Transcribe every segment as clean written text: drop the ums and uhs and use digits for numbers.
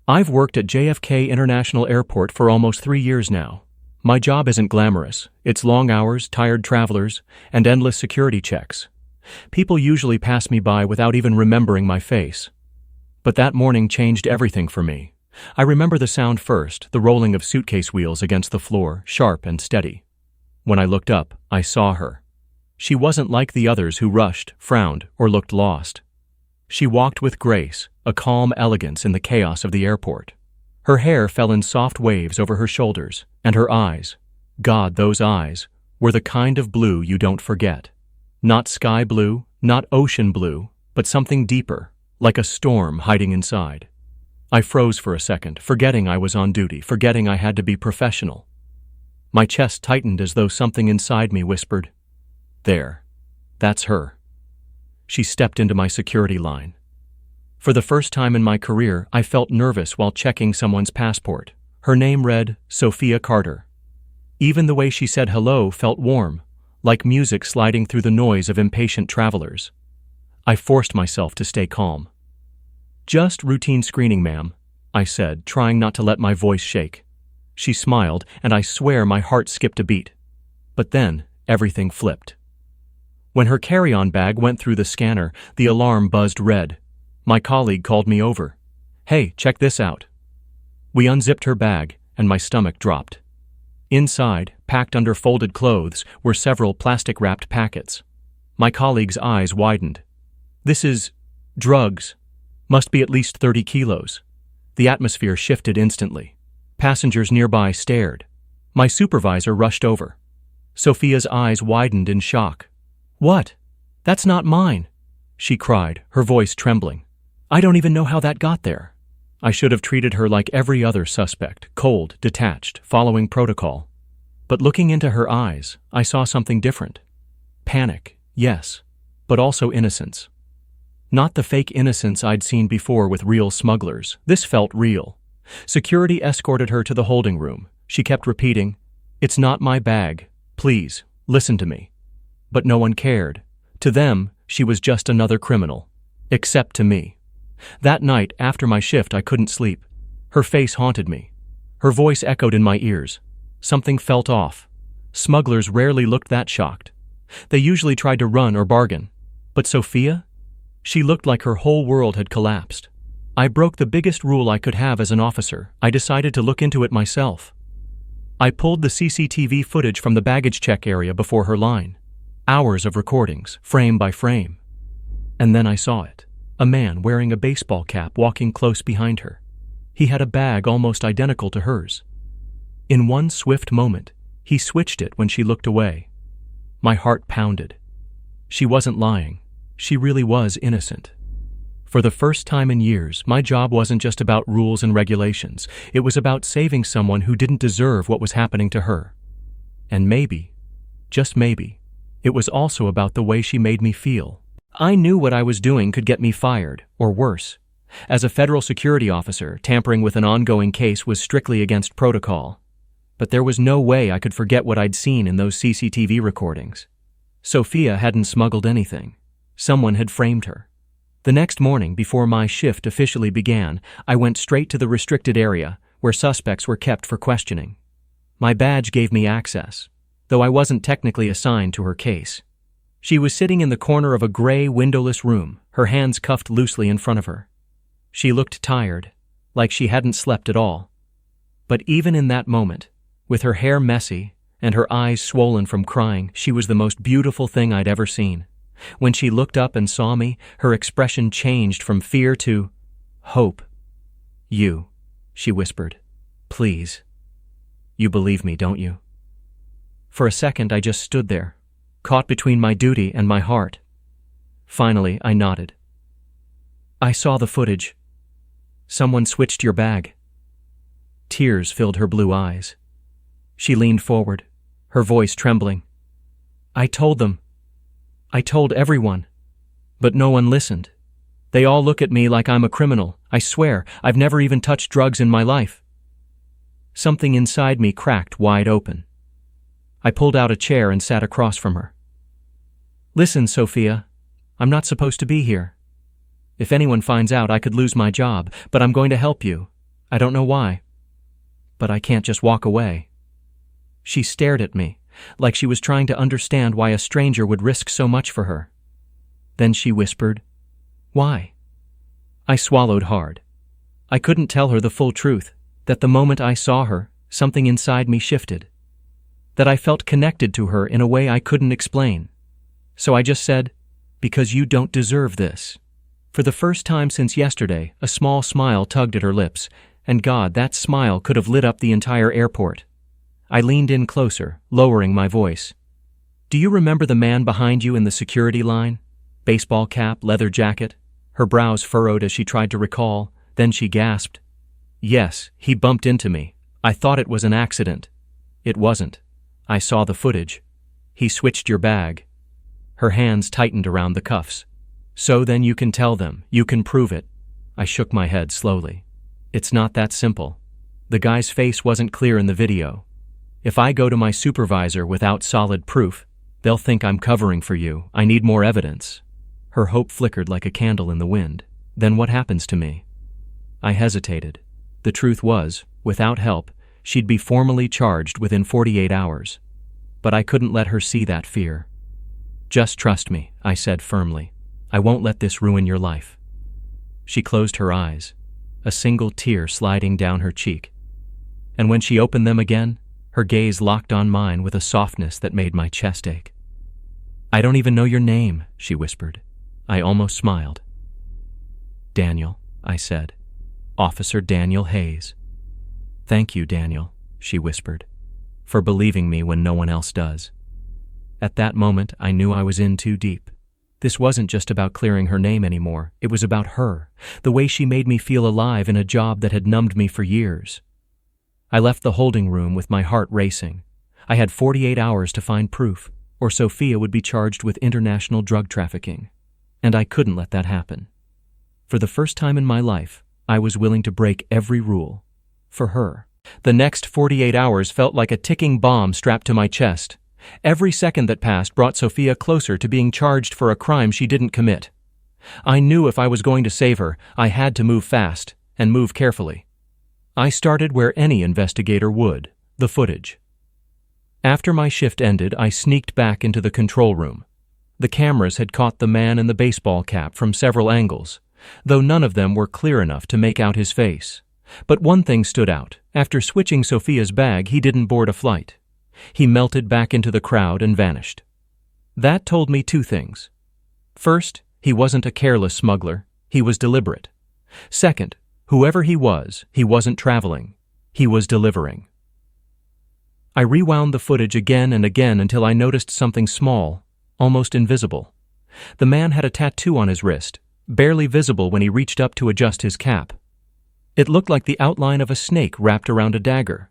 I've worked at JFK International Airport for almost 3 years now. My job isn't glamorous. It's long hours, tired travelers, and endless security checks. People usually pass me by without even remembering my face. But that morning changed everything for me. I remember the sound first, the rolling of suitcase wheels against the floor, sharp and steady. When I looked up, I saw her. She wasn't like the others who rushed, frowned, or looked lost. She walked with grace, a calm elegance in the chaos of the airport. Her hair fell in soft waves over her shoulders, and her eyes, God, those eyes, were the kind of blue you don't forget. Not sky blue, not ocean blue, but something deeper, like a storm hiding inside. I froze for a second, forgetting I was on duty, forgetting I had to be professional. My chest tightened as though something inside me whispered, "There. That's her." She stepped into my security line. For the first time in my career, I felt nervous while checking someone's passport. Her name read Sophia Carter. Even the way she said hello felt warm, like music sliding through the noise of impatient travelers. I forced myself to stay calm. "Just routine screening, ma'am," I said, trying not to let my voice shake. She smiled, and I swear my heart skipped a beat. But then, everything flipped. When her carry-on bag went through the scanner, the alarm buzzed red. My colleague called me over. "Hey, check this out." We unzipped her bag, and my stomach dropped. Inside, packed under folded clothes, were several plastic-wrapped packets. My colleague's eyes widened. "This is drugs. Must be at least 30 kilos. The atmosphere shifted instantly. Passengers nearby stared. My supervisor rushed over. Sophia's eyes widened in shock. "What? That's not mine," she cried, her voice trembling. "I don't even know how that got there." I should have treated her like every other suspect, cold, detached, following protocol. But looking into her eyes, I saw something different. Panic, yes, but also innocence. Not the fake innocence I'd seen before with real smugglers. This felt real. Security escorted her to the holding room. She kept repeating, "It's not my bag. Please, listen to me." But no one cared. To them, she was just another criminal. Except to me. That night, after my shift, I couldn't sleep. Her face haunted me. Her voice echoed in my ears. Something felt off. Smugglers rarely looked that shocked. They usually tried to run or bargain. But Sophia? She looked like her whole world had collapsed. I broke the biggest rule I could have as an officer. I decided to look into it myself. I pulled the CCTV footage from the baggage check area before her line. Hours of recordings, frame by frame. And then I saw it. A man wearing a baseball cap walking close behind her. He had a bag almost identical to hers. In one swift moment, he switched it when she looked away. My heart pounded. She wasn't lying. She really was innocent. For the first time in years, my job wasn't just about rules and regulations. It was about saving someone who didn't deserve what was happening to her. And maybe, just maybe, it was also about the way she made me feel. I knew what I was doing could get me fired, or worse. As a federal security officer, tampering with an ongoing case was strictly against protocol. But there was no way I could forget what I'd seen in those CCTV recordings. Sophia hadn't smuggled anything. Someone had framed her. The next morning, before my shift officially began, I went straight to the restricted area, where suspects were kept for questioning. My badge gave me access, though I wasn't technically assigned to her case. She was sitting in the corner of a gray, windowless room, her hands cuffed loosely in front of her. She looked tired, like she hadn't slept at all. But even in that moment, with her hair messy and her eyes swollen from crying, she was the most beautiful thing I'd ever seen. When she looked up and saw me, her expression changed from fear to hope. "You," she whispered. "Please. You believe me, don't you?" For a second, I just stood there, caught between my duty and my heart. Finally, I nodded. "I saw the footage. Someone switched your bag." Tears filled her blue eyes. She leaned forward, her voice trembling. "I told them. I told everyone. But no one listened. They all look at me like I'm a criminal. I swear, I've never even touched drugs in my life." Something inside me cracked wide open. I pulled out a chair and sat across from her. "Listen, Sophia, I'm not supposed to be here. If anyone finds out, I could lose my job, but I'm going to help you. I don't know why, but I can't just walk away." She stared at me, like she was trying to understand why a stranger would risk so much for her. Then she whispered, "Why?" I swallowed hard. I couldn't tell her the full truth, that the moment I saw her, something inside me shifted. That I felt connected to her in a way I couldn't explain. So I just said, "Because you don't deserve this." For the first time since yesterday, a small smile tugged at her lips, and God, that smile could have lit up the entire airport. I leaned in closer, lowering my voice. "Do you remember the man behind you in the security line? Baseball cap, leather jacket?" Her brows furrowed as she tried to recall, then she gasped. "Yes, he bumped into me. I thought it was an accident." "It wasn't. I saw the footage. He switched your bag." Her hands tightened around the cuffs. "So then you can tell them, you can prove it." I shook my head slowly. "It's not that simple. The guy's face wasn't clear in the video. If I go to my supervisor without solid proof, they'll think I'm covering for you. I need more evidence." Her hope flickered like a candle in the wind. "Then what happens to me?" I hesitated. The truth was, without help, she'd be formally charged within 48 hours. But I couldn't let her see that fear. "Just trust me," I said firmly. "I won't let this ruin your life." She closed her eyes, a single tear sliding down her cheek. And when she opened them again, her gaze locked on mine with a softness that made my chest ache. "I don't even know your name," she whispered. I almost smiled. "Daniel," I said. "Officer Daniel Hayes." "Thank you, Daniel," she whispered, "for believing me when no one else does." At that moment, I knew I was in too deep. This wasn't just about clearing her name anymore. It was about her, the way she made me feel alive in a job that had numbed me for years. I left the holding room with my heart racing. I had 48 hours to find proof, or Sophia would be charged with international drug trafficking. And I couldn't let that happen. For the first time in my life, I was willing to break every rule. For her. The next 48 hours felt like a ticking bomb strapped to my chest. Every second that passed brought Sophia closer to being charged for a crime she didn't commit. I knew if I was going to save her, I had to move fast, and move carefully. I started where any investigator would, the footage. After my shift ended, I sneaked back into the control room. The cameras had caught the man in the baseball cap from several angles, though none of them were clear enough to make out his face. But one thing stood out. After switching Sophia's bag, he didn't board a flight. He melted back into the crowd and vanished. That told me two things. First, he wasn't a careless smuggler. He was deliberate. Second, whoever he wasn't traveling. He was delivering. I rewound the footage again and again until I noticed something small, almost invisible. The man had a tattoo on his wrist, barely visible when he reached up to adjust his cap. It looked like the outline of a snake wrapped around a dagger.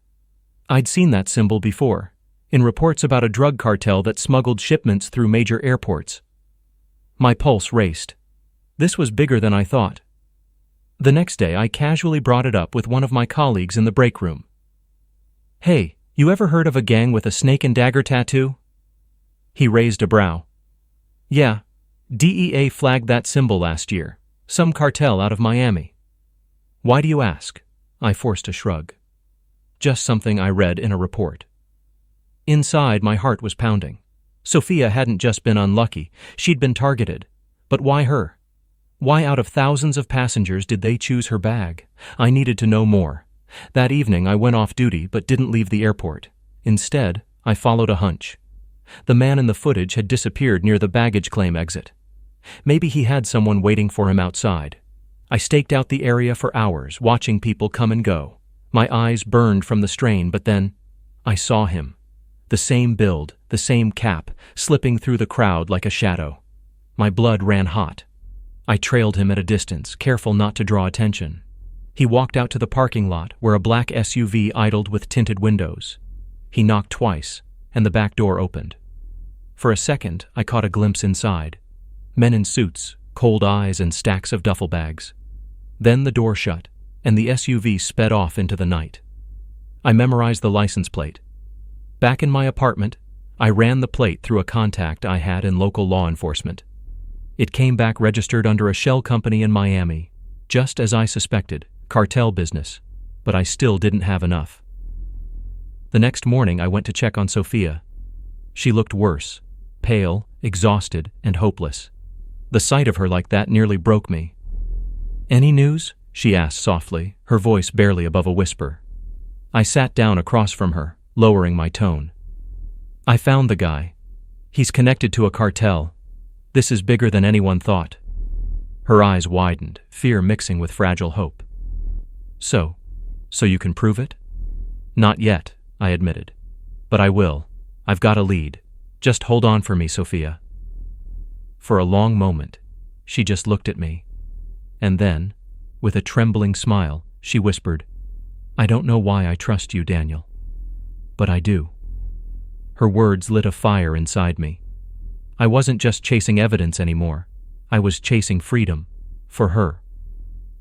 I'd seen that symbol before, in reports about a drug cartel that smuggled shipments through major airports. My pulse raced. This was bigger than I thought. The next day, I casually brought it up with one of my colleagues in the break room. "Hey, you ever heard of a gang with a snake and dagger tattoo?" He raised a brow. "Yeah, DEA flagged that symbol last year. Some cartel out of Miami." "Why do you ask?" I forced a shrug. "Just something I read in a report." Inside, my heart was pounding. Sophia hadn't just been unlucky, she'd been targeted. But why her? Why out of thousands of passengers did they choose her bag? I needed to know more. That evening, I went off duty but didn't leave the airport. Instead, I followed a hunch. The man in the footage had disappeared near the baggage claim exit. Maybe he had someone waiting for him outside. I staked out the area for hours, watching people come and go. My eyes burned from the strain, but then I saw him. The same build, the same cap, slipping through the crowd like a shadow. My blood ran hot. I trailed him at a distance, careful not to draw attention. He walked out to the parking lot where a black SUV idled with tinted windows. He knocked twice, and the back door opened. For a second, I caught a glimpse inside. Men in suits, cold eyes, and stacks of duffel bags. Then the door shut, and the SUV sped off into the night. I memorized the license plate. Back in my apartment, I ran the plate through a contact I had in local law enforcement. It came back registered under a shell company in Miami, just as I suspected, cartel business. but I still didn't have enough. The next morning I went to check on Sophia. She looked worse, pale, exhausted, and hopeless. The sight of her like that nearly broke me. "Any news?" she asked softly, her voice barely above a whisper. I sat down across from her, lowering my tone. "I found the guy. He's connected to a cartel. This is bigger than anyone thought." Her eyes widened, fear mixing with fragile hope. So you can prove it?" "Not yet," I admitted. "But I will. I've got a lead. Just hold on for me, Sophia." For a long moment, she just looked at me. And then, with a trembling smile, she whispered, "I don't know why I trust you, Daniel. But I do." Her words lit a fire inside me. I wasn't just chasing evidence anymore. I was chasing freedom. For her.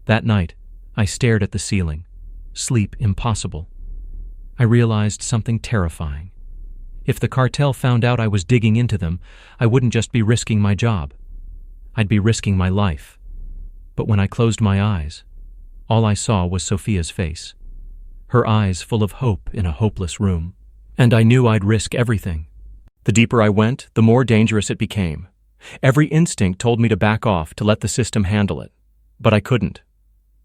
That night, I stared at the ceiling. Sleep impossible. I realized something terrifying. If the cartel found out I was digging into them, I wouldn't just be risking my job. I'd be risking my life. But when I closed my eyes, all I saw was Sophia's face. Her eyes full of hope in a hopeless room. And I knew I'd risk everything. The deeper I went, the more dangerous it became. Every instinct told me to back off, to let the system handle it. But I couldn't.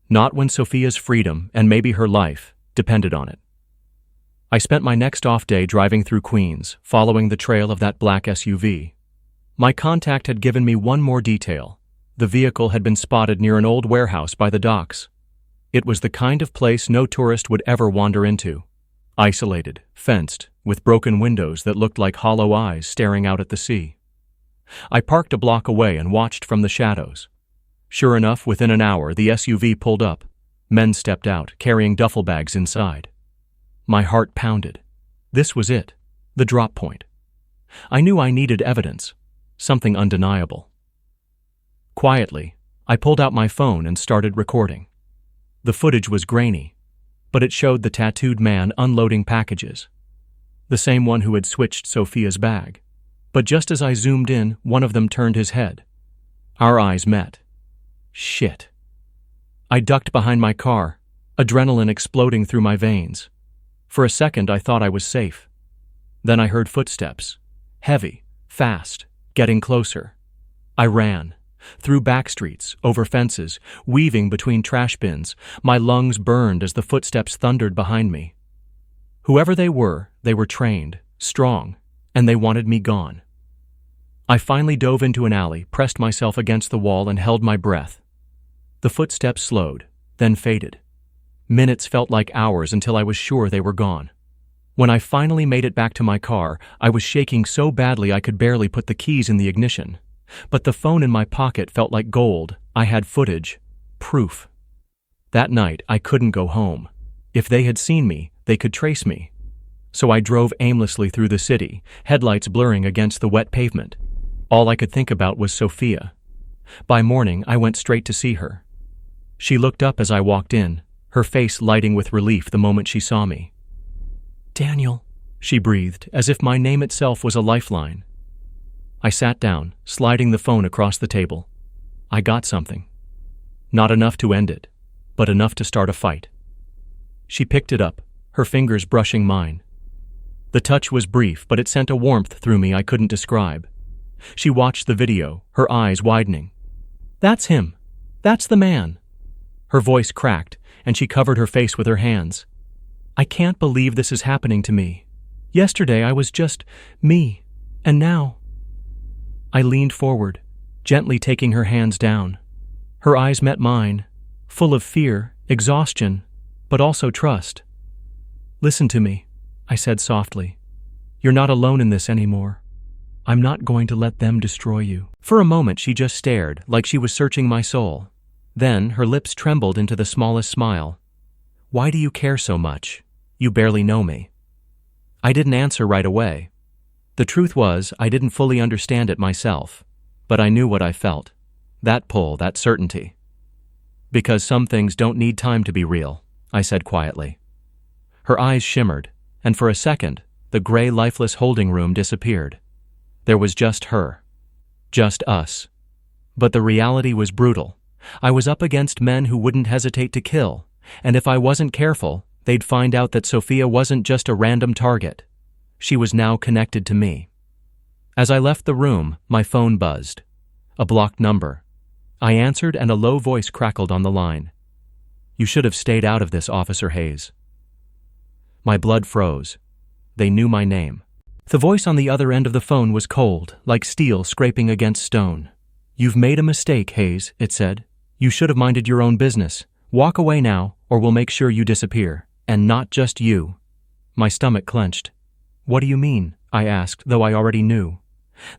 Not when Sophia's freedom, and maybe her life, depended on it. I spent my next off day driving through Queens, following the trail of that black SUV. My contact had given me one more detail. The vehicle had been spotted near an old warehouse by the docks. It was the kind of place no tourist would ever wander into. Isolated, fenced, with broken windows that looked like hollow eyes staring out at the sea. I parked a block away and watched from the shadows. Sure enough, within an hour, the SUV pulled up. Men stepped out, carrying duffel bags inside. My heart pounded. This was it, the drop point. I knew I needed evidence, something undeniable. Quietly, I pulled out my phone and started recording. The footage was grainy, but it showed the tattooed man unloading packages. The same one who had switched Sophia's bag. But just as I zoomed in, one of them turned his head. Our eyes met. Shit. I ducked behind my car, adrenaline exploding through my veins. For a second, I thought I was safe. Then I heard footsteps. Heavy, fast, getting closer. I ran. Through back streets, over fences, weaving between trash bins. My lungs burned as the footsteps thundered behind me. Whoever they were trained, strong, and they wanted me gone. I finally dove into an alley, pressed myself against the wall, and held my breath. The footsteps slowed, then faded. Minutes felt like hours until I was sure they were gone. When I finally made it back to my car, I was shaking so badly I could barely put the keys in the ignition. But the phone in my pocket felt like gold. I had footage. Proof. That night, I couldn't go home. If they had seen me, they could trace me. So I drove aimlessly through the city, headlights blurring against the wet pavement. All I could think about was Sophia. By morning, I went straight to see her. She looked up as I walked in, her face lighting with relief the moment she saw me. "Daniel," she breathed, as if my name itself was a lifeline. I sat down, sliding the phone across the table. I got something. Not enough to end it, but enough to start a fight. She picked it up, her fingers brushing mine. The touch was brief, but it sent a warmth through me I couldn't describe. She watched the video, her eyes widening. "That's him. That's the man." Her voice cracked, and she covered her face with her hands. "I can't believe this is happening to me. Yesterday I was just me, and now—" I leaned forward, gently taking her hands down. Her eyes met mine, full of fear, exhaustion, but also trust. "Listen to me," I said softly. "You're not alone in this anymore. I'm not going to let them destroy you." For a moment she just stared, like she was searching my soul. Then her lips trembled into the smallest smile. "Why do you care so much? You barely know me." I didn't answer right away. The truth was, I didn't fully understand it myself, but I knew what I felt. That pull, that certainty. "Because some things don't need time to be real," I said quietly. Her eyes shimmered, and for a second, the gray, lifeless holding room disappeared. There was just her. Just us. But the reality was brutal. I was up against men who wouldn't hesitate to kill, And if I wasn't careful, they'd find out that Sophia wasn't just a random target. She was now connected to me. As I left the room, my phone buzzed. A blocked number. I answered and a low voice crackled on the line. "You should have stayed out of this, Officer Hayes." My blood froze. They knew my name. The voice on the other end of the phone was cold, like steel scraping against stone. "You've made a mistake, Hayes," it said. "You should have minded your own business. Walk away now, or we'll make sure you disappear. And not just you." My stomach clenched. "What do you mean?" I asked, though I already knew.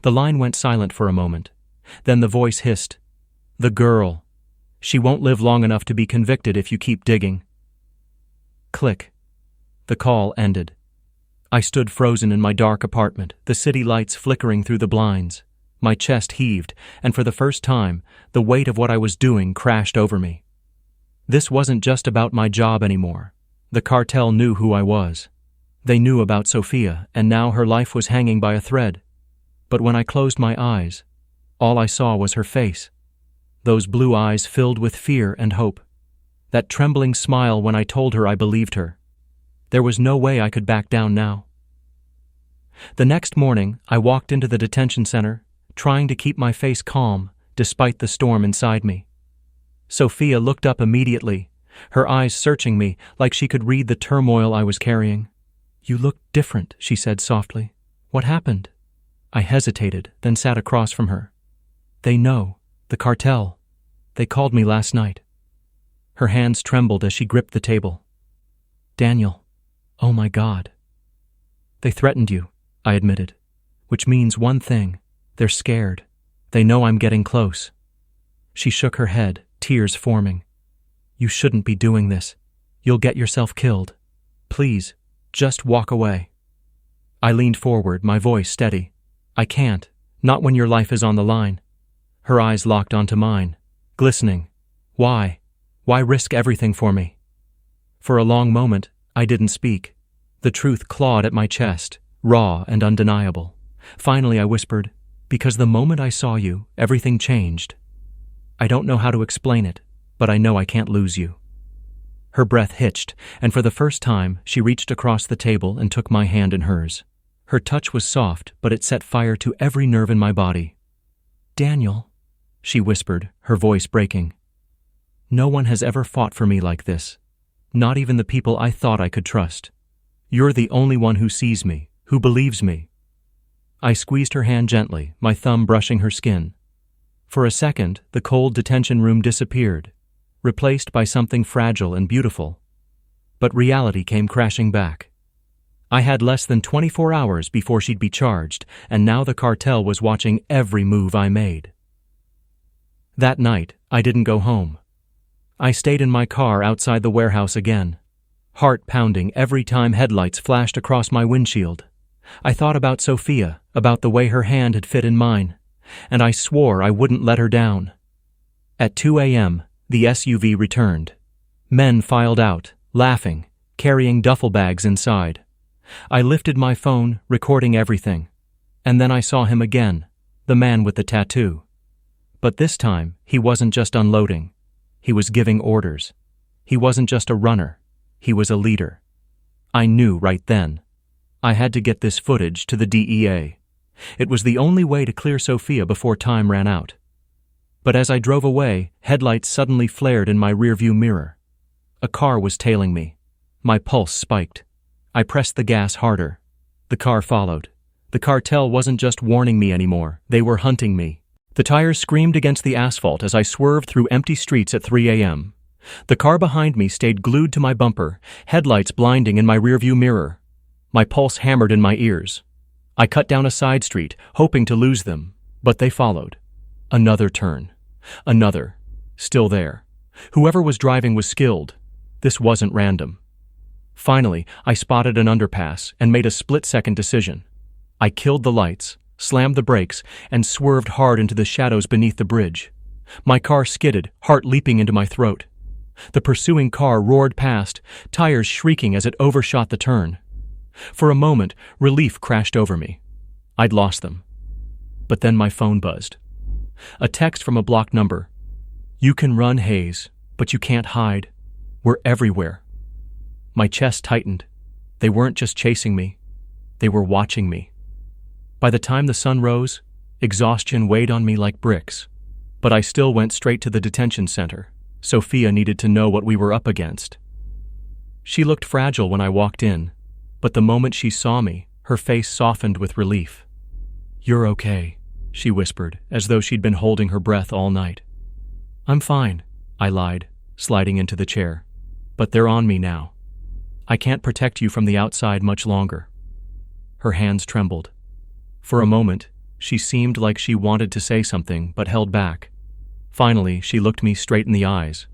The line went silent for a moment. Then the voice hissed, "The girl. She won't live long enough to be convicted if you keep digging." Click. The call ended. I stood frozen in my dark apartment, the city lights flickering through the blinds. My chest heaved, and for the first time, the weight of what I was doing crashed over me. This wasn't just about my job anymore. The cartel knew who I was. They knew about Sophia, and now her life was hanging by a thread. But when I closed my eyes, all I saw was her face. Those blue eyes filled with fear and hope. That trembling smile when I told her I believed her. There was no way I could back down now. The next morning, I walked into the detention center, trying to keep my face calm despite the storm inside me. Sophia looked up immediately, her eyes searching me like she could read the turmoil I was carrying. "You look different," she said softly. "What happened?" I hesitated, then sat across from her. "They know. The cartel. They called me last night." Her hands trembled as she gripped the table. "Daniel. Oh my God." "They threatened you," I admitted. "Which means one thing. They're scared. They know I'm getting close." She shook her head, tears forming. "You shouldn't be doing this. You'll get yourself killed. Please, just walk away." I leaned forward, my voice steady. "I can't. Not when your life is on the line." Her eyes locked onto mine, glistening. "Why? Why risk everything for me?" For a long moment, I didn't speak. The truth clawed at my chest, raw and undeniable. Finally, I whispered, "Because the moment I saw you, everything changed. I don't know how to explain it, but I know I can't lose you." Her breath hitched, and for the first time, she reached across the table and took my hand in hers. Her touch was soft, but it set fire to every nerve in my body. "Daniel," she whispered, her voice breaking. "No one has ever fought for me like this. Not even the people I thought I could trust. You're the only one who sees me, who believes me." I squeezed her hand gently, my thumb brushing her skin. For a second, the cold detention room disappeared, replaced by something fragile and beautiful. But reality came crashing back. I had less than 24 hours before she'd be charged, and now the cartel was watching every move I made. That night, I didn't go home. I stayed in my car outside the warehouse again, heart pounding every time headlights flashed across my windshield. I thought about Sophia, about the way her hand had fit in mine, and I swore I wouldn't let her down. At 2 a.m., the SUV returned. Men filed out, laughing, carrying duffel bags inside. I lifted my phone, recording everything. And then I saw him again, the man with the tattoo. But this time, he wasn't just unloading. He was giving orders. He wasn't just a runner. He was a leader. I knew right then. I had to get this footage to the DEA. It was the only way to clear Sophia before time ran out. But as I drove away, headlights suddenly flared in my rearview mirror. A car was tailing me. My pulse spiked. I pressed the gas harder. The car followed. The cartel wasn't just warning me anymore. They were hunting me. The tires screamed against the asphalt as I swerved through empty streets at 3 a.m. The car behind me stayed glued to my bumper, headlights blinding in my rearview mirror. My pulse hammered in my ears. I cut down a side street, hoping to lose them, but they followed. Another turn. Another. Still there. Whoever was driving was skilled. This wasn't random. Finally, I spotted an underpass and made a split-second decision. I killed the lights, slammed the brakes, and swerved hard into the shadows beneath the bridge. My car skidded, heart leaping into my throat. The pursuing car roared past, tires shrieking as it overshot the turn. For a moment, relief crashed over me. I'd lost them. But then my phone buzzed. A text from a blocked number. "You can run, Hayes, but you can't hide. were everywhere. My chest tightened. They weren't just chasing me. They were watching me. By the time the sun rose, exhaustion weighed on me like bricks. But I still went straight to the detention center. Sophia needed to know what we were up against. She looked fragile when I walked in, but the moment she saw me, her face softened with relief. "You're okay," she whispered, as though she'd been holding her breath all night. "I'm fine," I lied, sliding into the chair. "But they're on me now. I can't protect you from the outside much longer." Her hands trembled. For a moment, she seemed like she wanted to say something, but held back. Finally, she looked me straight in the eyes.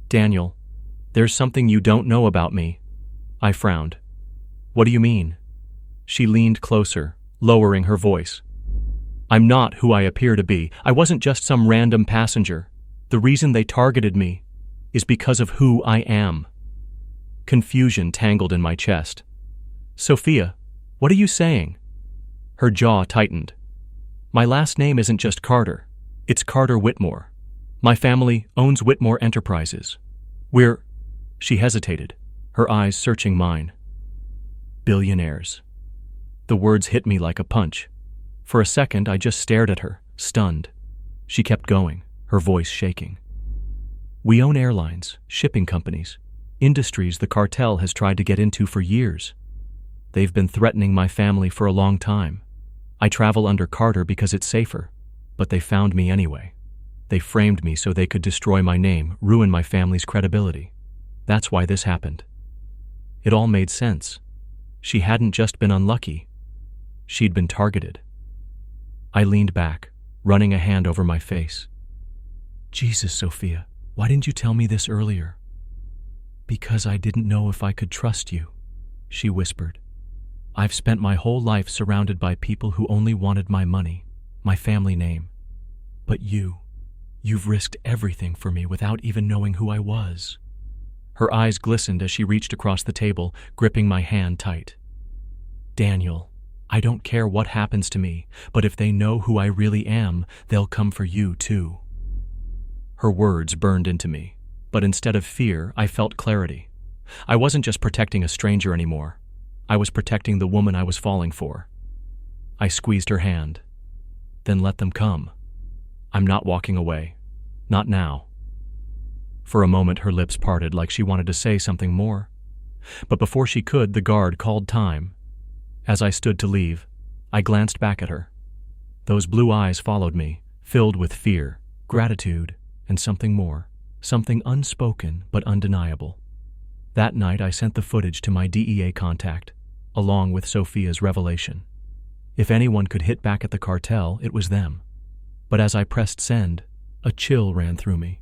"Daniel, there's something you don't know about me." I frowned. "What do you mean?" She leaned closer, lowering her voice. "I'm not who I appear to be. I wasn't just some random passenger. The reason they targeted me is because of who I am." Confusion tangled in my chest. "Sophia, what are you saying?" Her jaw tightened. "My last name isn't just Carter. It's Carter Whitmore. My family owns Whitmore Enterprises. We're—" She hesitated, her eyes searching mine. "Billionaires." The words hit me like a punch. For a second, I just stared at her, stunned. She kept going, her voice shaking. "We own airlines, shipping companies, industries the cartel has tried to get into for years. They've been threatening my family for a long time. I travel under Carter because it's safer, but they found me anyway. They framed me so they could destroy my name, ruin my family's credibility. That's why this happened." It all made sense. She hadn't just been unlucky. She'd been targeted. I leaned back, running a hand over my face. "Jesus, Sophia, why didn't you tell me this earlier?" "Because I didn't know if I could trust you," she whispered. "I've spent my whole life surrounded by people who only wanted my money, my family name. But you've risked everything for me without even knowing who I was." Her eyes glistened as she reached across the table, gripping my hand tight. "Daniel, I don't care what happens to me, but if they know who I really am, they'll come for you too." Her words burned into me, but instead of fear, I felt clarity. I wasn't just protecting a stranger anymore. I was protecting the woman I was falling for. I squeezed her hand. "Then let them come. I'm not walking away. Not now." For a moment, her lips parted like she wanted to say something more. But before she could, the guard called time. As I stood to leave, I glanced back at her. Those blue eyes followed me, filled with fear, gratitude, and something more, something unspoken but undeniable. That night, I sent the footage to my DEA contact, along with Sophia's revelation. If anyone could hit back at the cartel, it was them. But as I pressed send, a chill ran through me.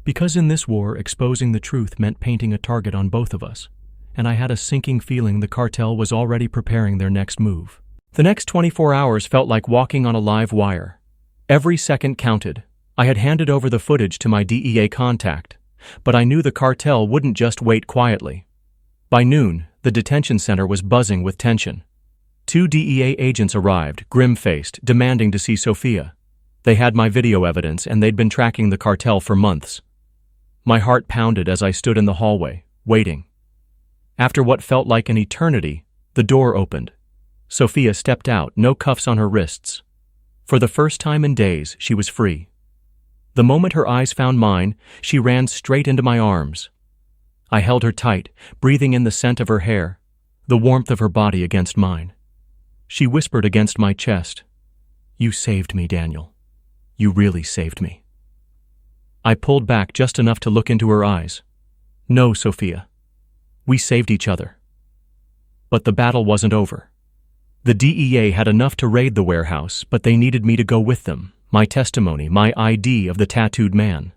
Because in this war, exposing the truth meant painting a target on both of us, and I had a sinking feeling the cartel was already preparing their next move. The next 24 hours felt like walking on a live wire. Every second counted. I had handed over the footage to my DEA contact, but I knew the cartel wouldn't just wait quietly. By noon, the detention center was buzzing with tension. 2 DEA agents arrived, grim-faced, demanding to see Sophia. They had my video evidence, and they'd been tracking the cartel for months. My heart pounded as I stood in the hallway, waiting. After what felt like an eternity, the door opened. Sophia stepped out, no cuffs on her wrists. For the first time in days, she was free. The moment her eyes found mine, she ran straight into my arms. I held her tight, breathing in the scent of her hair, the warmth of her body against mine. She whispered against my chest, "You saved me, Daniel. You really saved me." I pulled back just enough to look into her eyes. "No, Sophia. We saved each other." But the battle wasn't over. The DEA had enough to raid the warehouse, but they needed me to go with them, my testimony, my ID of the tattooed man.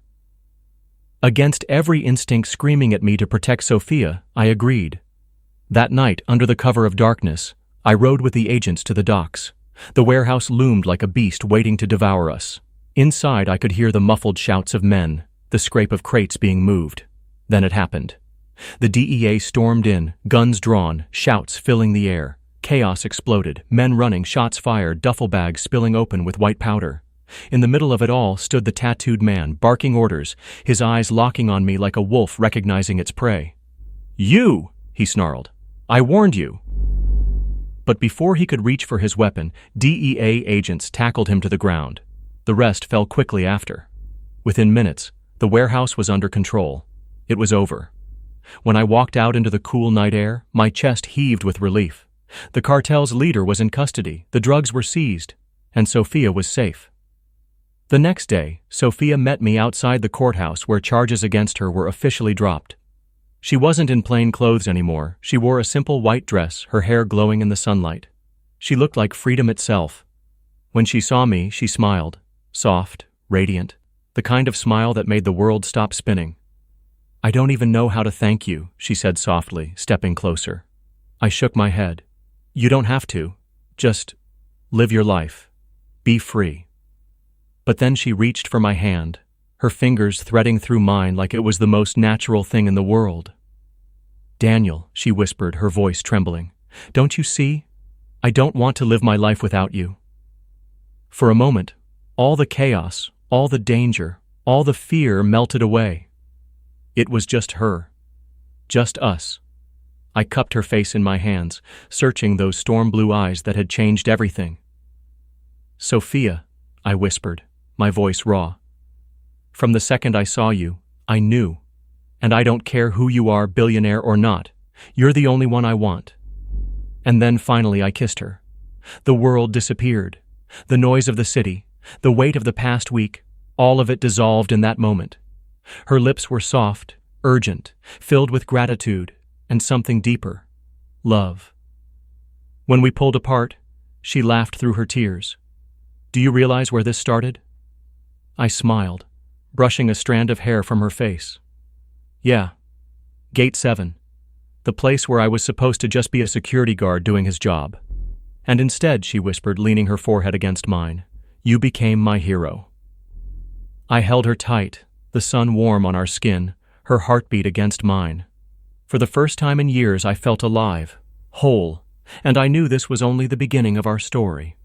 Against every instinct screaming at me to protect Sophia, I agreed. That night, under the cover of darkness, I rode with the agents to the docks. The warehouse loomed like a beast waiting to devour us. Inside, I could hear the muffled shouts of men, the scrape of crates being moved. Then it happened. The DEA stormed in, guns drawn, shouts filling the air. Chaos exploded, men running, shots fired, duffel bags spilling open with white powder. In the middle of it all stood the tattooed man, barking orders, his eyes locking on me like a wolf recognizing its prey. "You!" he snarled. "I warned you!" But before he could reach for his weapon, DEA agents tackled him to the ground. The rest fell quickly after. Within minutes, the warehouse was under control. It was over. When I walked out into the cool night air, my chest heaved with relief. The cartel's leader was in custody, the drugs were seized, and Sophia was safe. The next day, Sophia met me outside the courthouse where charges against her were officially dropped. She wasn't in plain clothes anymore. She wore a simple white dress, her hair glowing in the sunlight. She looked like freedom itself. When she saw me, she smiled, soft, radiant, the kind of smile that made the world stop spinning. "I don't even know how to thank you," she said softly, stepping closer. I shook my head. "You don't have to. Just live your life. Be free." But then she reached for my hand, her fingers threading through mine like it was the most natural thing in the world. "Daniel," she whispered, her voice trembling, "don't you see? I don't want to live my life without you." For a moment, all the chaos, all the danger, all the fear melted away. It was just her. Just us. I cupped her face in my hands, searching those storm-blue eyes that had changed everything. "Sophia," I whispered, my voice raw. "From the second I saw you, I knew. And I don't care who you are, billionaire or not. You're the only one I want." And then finally I kissed her. The world disappeared. The noise of the city, the weight of the past week, all of it dissolved in that moment. Her lips were soft, urgent, filled with gratitude and something deeper, love. When we pulled apart, she laughed through her tears. "Do you realize where this started?" I smiled, brushing a strand of hair from her face. "Yeah, Gate 7, the place where I was supposed to just be a security guard doing his job. And instead," she whispered, leaning her forehead against mine, "you became my hero." I held her tight, the sun warm on our skin, her heartbeat against mine. For the first time in years I felt alive, whole, and I knew this was only the beginning of our story.